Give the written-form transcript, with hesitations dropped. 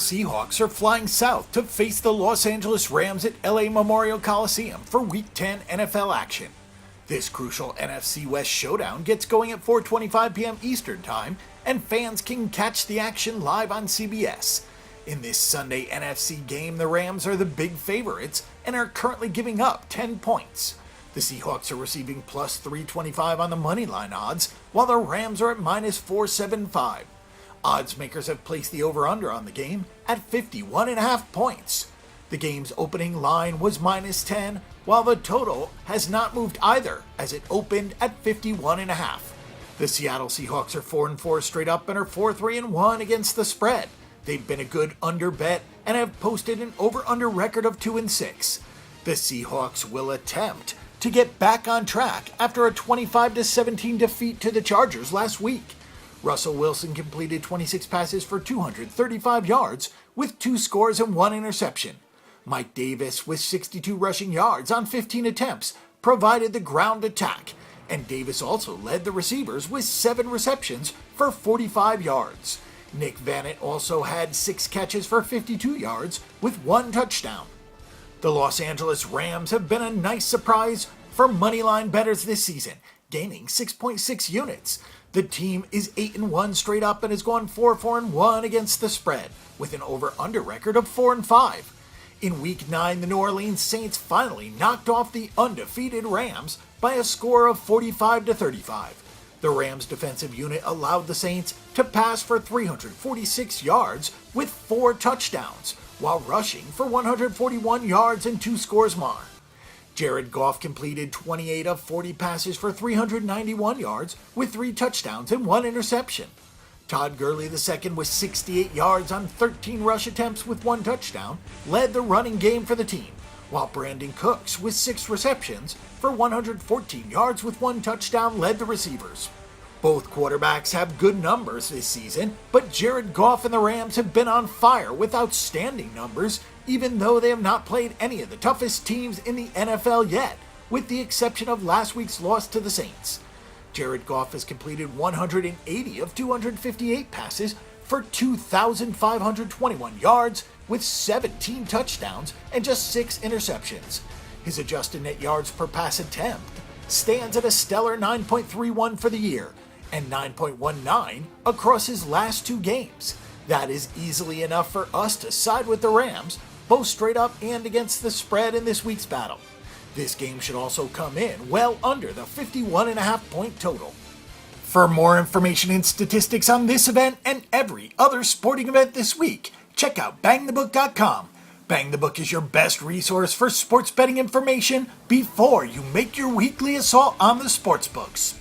Seahawks are flying south to face the Los Angeles Rams at LA Memorial Coliseum for Week 10 NFL action. This crucial NFC West showdown gets going at 4:25 p.m. Eastern Time, and fans can catch the action live on CBS. In this Sunday NFC game, the Rams are the big favorites and are currently giving up 10 points. The Seahawks are receiving plus 325 on the moneyline odds, while the Rams are at minus 475. Oddsmakers have placed the over-under on the game at 51.5 points. The game's opening line was minus 10, while the total has not moved either, as it opened at 51.5. The Seattle Seahawks are 4-4 straight up and are 4-3-1 against the spread. They've been a good under bet and have posted an over-under record of 2-6. The Seahawks will attempt to get back on track after a 25-17 defeat to the Chargers last week. Russell Wilson completed 26 passes for 235 yards with 2 scores and 1 interception. Mike Davis, with 62 rushing yards on 15 attempts, provided the ground attack, and Davis also led the receivers with 7 receptions for 45 yards. Nick Vannett also had 6 catches for 52 yards with 1 touchdown. The Los Angeles Rams have been a nice surprise for moneyline bettors this season, gaining 6.6 units. The team is 8-1 straight up and has gone 4-1 against the spread, with an over-under record of 4-5. In Week 9, the New Orleans Saints finally knocked off the undefeated Rams by a score of 45-35. The Rams defensive unit allowed the Saints to pass for 346 yards with 4 touchdowns, while rushing for 141 yards and 2 scores more. Jared Goff completed 28 of 40 passes for 391 yards with 3 touchdowns and 1 interception. Todd Gurley II, with 68 yards on 13 rush attempts with 1 touchdown, led the running game for the team, while Brandon Cooks, with 6 receptions for 114 yards with 1 touchdown, led the receivers. Both quarterbacks have good numbers this season, but Jared Goff and the Rams have been on fire with outstanding numbers, even though they have not played any of the toughest teams in the NFL yet, with the exception of last week's loss to the Saints. Jared Goff has completed 180 of 258 passes for 2,521 yards with 17 touchdowns and just 6 interceptions. His adjusted net yards per pass attempt stands at a stellar 9.31 for the year and 9.19 across his last 2 games. That is easily enough for us to side with the Rams, both straight up and against the spread in this week's battle. This game should also come in well under the 51.5 point total. For more information and statistics on this event and every other sporting event this week, check out bangthebook.com. Bang the Book is your best resource for sports betting information before you make your weekly assault on the sportsbooks.